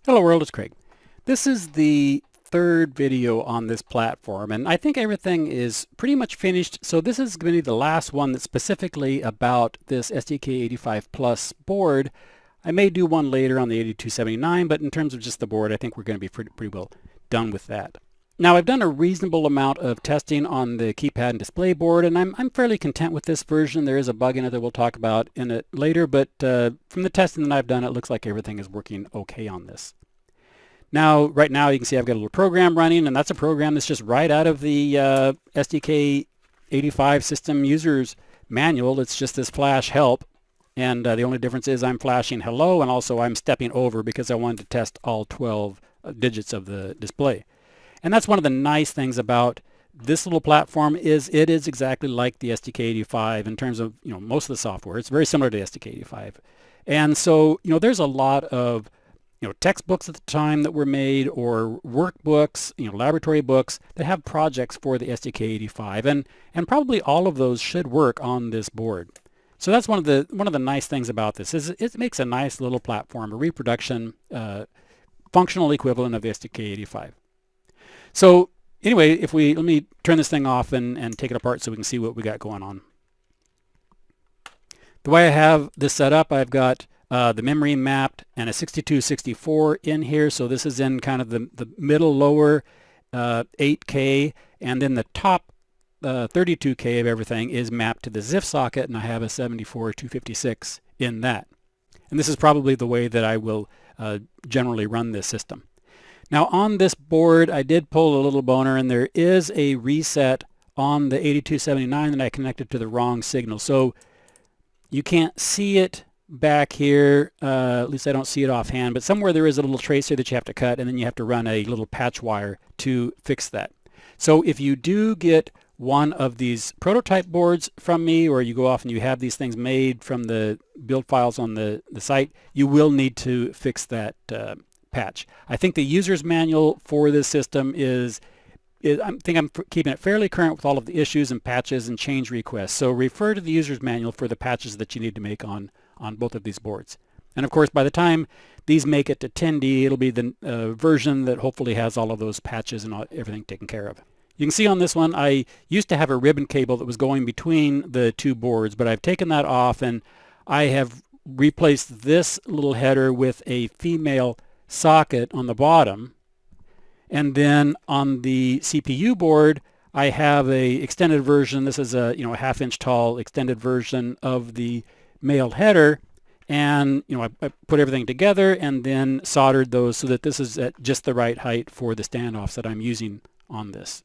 Hello world, it's Craig. This is the third video on this platform, and I think everything is pretty much finished. So this is going to be the last one that's specifically about this SDK-85 Plus board. I may do one later on the 8279, but in terms of just the board, I think we're going to be pretty well done with that. Now, I've done a reasonable amount of testing on the keypad and display board, and I'm fairly content with this version. There is a bug in it that we'll talk about in it later, but from the testing that I've done, it looks like everything is working okay on this. Now, right now, you can see I've got a little program running, and that's a program that's just right out of the SDK-85 system users manual. It's just this flash help, and the only difference is I'm flashing hello, and also I'm stepping over because I wanted to test all 12 digits of the display. And that's one of the nice things about this little platform is it is exactly like the SDK-85 in terms of, most of the software. It's very similar to SDK-85. And so, there's a lot of textbooks at the time that were made or workbooks, laboratory books that have projects for the SDK-85, and probably all of those should work on this board. So that's one of the nice things about this is it makes a nice little platform, a reproduction, functional equivalent of the SDK-85. So anyway, let me turn this thing off and take it apart so we can see what we got going on. The way I have this set up, I've got the memory mapped and a 6264 in here. So this is in kind of the middle lower 8K, and then the top 32K of everything is mapped to the ZIF socket, and I have a 74256 in that. And this is probably the way that I will generally run this system. Now on this board, I did pull a little boner, and there is a reset on the 8279 that I connected to the wrong signal. So you can't see it back here, at least I don't see it offhand, but somewhere there is a little tracer that you have to cut, and then you have to run a little patch wire to fix that. So if you do get one of these prototype boards from me, or you go off and you have these things made from the build files on the site, you will need to fix that patch. I think the user's manual for this system I think I'm keeping it fairly current with all of the issues and patches and change requests. So refer to the user's manual for the patches that you need to make on both of these boards. And of course, by the time these make it to 10D, it'll be the version that hopefully has all of those patches and everything taken care of. You can see on this one, I used to have a ribbon cable that was going between the two boards, but I've taken that off, and I have replaced this little header with a female socket on the bottom. And then on the CPU board, I have a extended version. This is a half-inch tall extended version of the male header, and I put everything together and then soldered those so that this is at just the right height for the standoffs that I'm using on this.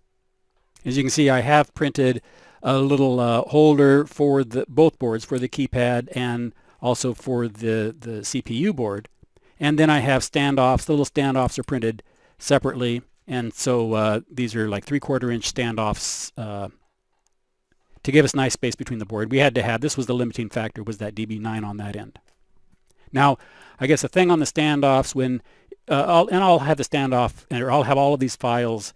As you can see, I have printed a little holder for both boards, for the keypad and also for the CPU board. And then I have standoffs. The little standoffs are printed separately, and so these are like 3/4 inch standoffs to give us nice space between the board. We had to have, this was the limiting factor, was that DB9 on that end. Now, I guess the thing on the standoffs, when I'll have the standoff, or I'll have all of these files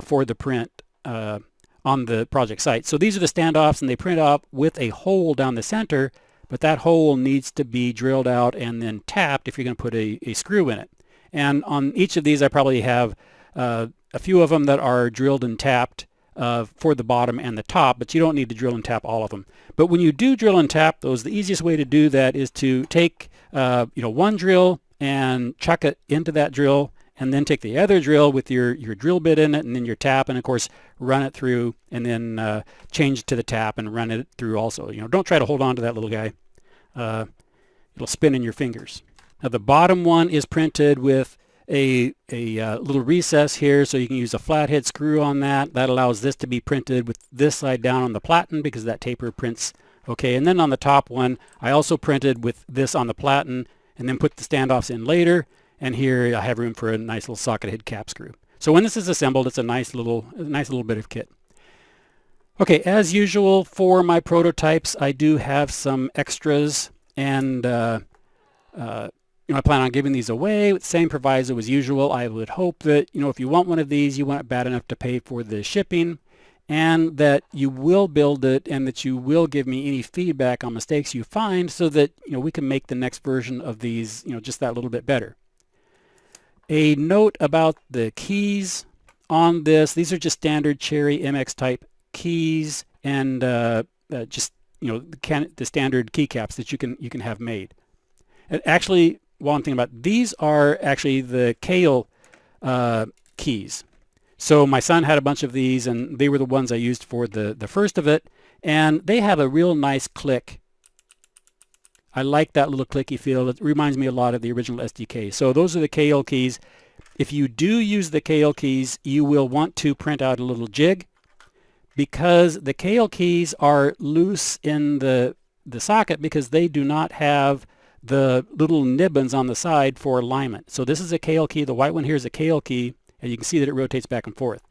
for the print on the project site. So these are the standoffs, and they print up with a hole down the center, but that hole needs to be drilled out and then tapped if you're going to put a screw in it. And on each of these, I probably have a few of them that are drilled and tapped for the bottom and the top, but you don't need to drill and tap all of them. But when you do drill and tap those, the easiest way to do that is to take one drill and chuck it into that drill, and then take the other drill with your drill bit in it, and then your tap, and of course run it through, and then change it to the tap and run it through also. Don't try to hold on to that little guy. It'll spin in your fingers. Now the bottom one is printed with a little recess here, so you can use a flathead screw on that. That allows this to be printed with this side down on the platen, because that taper prints okay. And then on the top one, I also printed with this on the platen, and then put the standoffs in later. And here I have room for a nice little socket head cap screw. So when this is assembled, it's a nice little bit of kit. Okay, as usual for my prototypes, I do have some extras, and I plan on giving these away with the same proviso as usual. I would hope that, if you want one of these, you want it bad enough to pay for the shipping, and that you will build it, and that you will give me any feedback on mistakes you find, so that, we can make the next version of these, just that little bit better. A note about the keys on this. These are just standard Cherry MX type keys, and just the standard keycaps that you can have made. And actually, while I'm thinking about it, these are actually the Kale keys. So my son had a bunch of these, and they were the ones I used for the first of it, and they have a real nice click. I like that little clicky feel. It reminds me a lot of the original SDK. So those are the KL keys. If you do use the KL keys, you will want to print out a little jig, because the KL keys are loose in the socket because they do not have the little nibbons on the side for alignment. So this is a KL key. The white one here is a KL key, and you can see that it rotates back and forth.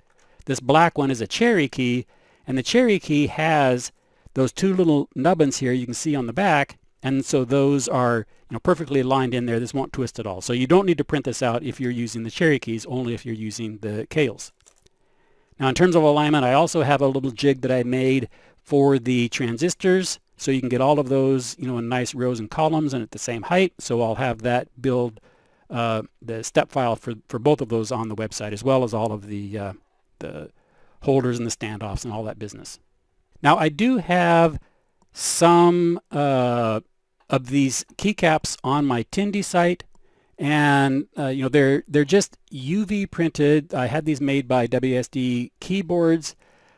This black one is a Cherry key, and the Cherry key has those two little nubbins here you can see on the back, and so those are perfectly aligned in there. This won't twist at all. So you don't need to print this out if you're using the Cherry keys, only if you're using the Kales. Now in terms of alignment, I also have a little jig that I made for the transistors, so you can get all of those in nice rows and columns and at the same height. So I'll have that build the step file for both of those on the website, as well as all of the holders and the standoffs and all that business. Now I do have some of these keycaps on my Tindy site, and they're just UV printed. I had these made by WSD Keyboards,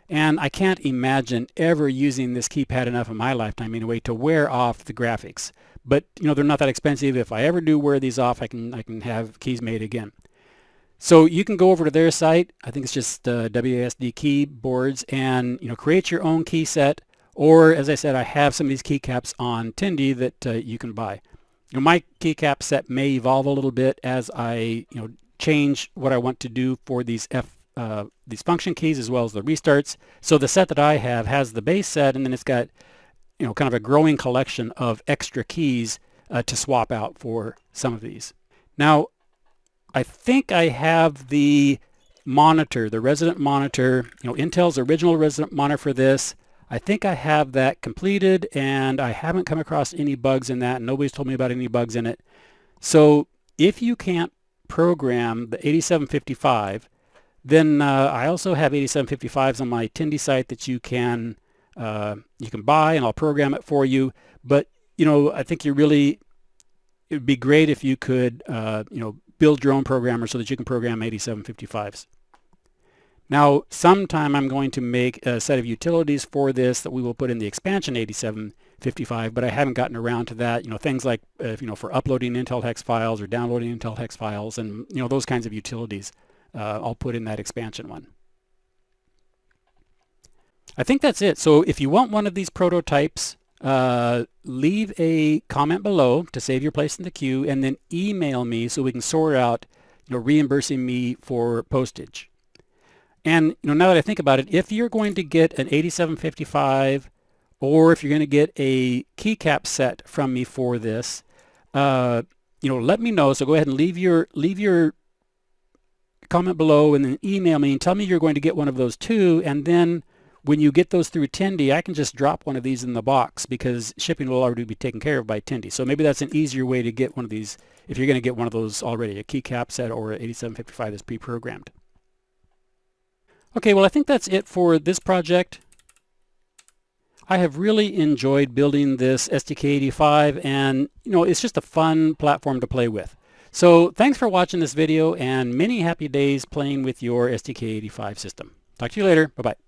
and I can't imagine ever using this keypad enough in my lifetime anyway to wear off the graphics. But they're not that expensive. If I ever do wear these off, I can have keys made again. So you can go over to their site. I think it's just WSD Keyboards, and create your own key set. Or, as I said, I have some of these keycaps on Tindy that you can buy. My keycap set may evolve a little bit as I change what I want to do for these function keys as well as the restarts. So the set that I have has the base set, and then it's got kind of a growing collection of extra keys to swap out for some of these. Now, I think I have the monitor, the resident monitor, Intel's original resident monitor for this. I think I have that completed, and I haven't come across any bugs in that. Nobody's told me about any bugs in it. So if you can't program the 8755, then I also have 8755s on my Tindy site that you can buy, and I'll program it for you. But I think it would be great if you could build your own programmer so that you can program 8755s. Now, sometime I'm going to make a set of utilities for this that we will put in the expansion 8755, but I haven't gotten around to that. Things like for uploading Intel hex files or downloading Intel hex files, and those kinds of utilities I'll put in that expansion one. I think that's it. So if you want one of these prototypes, leave a comment below to save your place in the queue, and then email me so we can sort out reimbursing me for postage. And now that I think about it, if you're going to get an 8755, or if you're going to get a keycap set from me for this, let me know. So go ahead and leave your comment below, and then email me and tell me you're going to get one of those too. And then when you get those through Tindy, I can just drop one of these in the box because shipping will already be taken care of by Tindy. So maybe that's an easier way to get one of these if you're going to get one of those already, a keycap set or an 8755 that's pre-programmed. Okay, well, I think that's it for this project. I have really enjoyed building this SDK-85, and it's just a fun platform to play with. So thanks for watching this video, and many happy days playing with your SDK-85 system. Talk to you later. Bye-bye.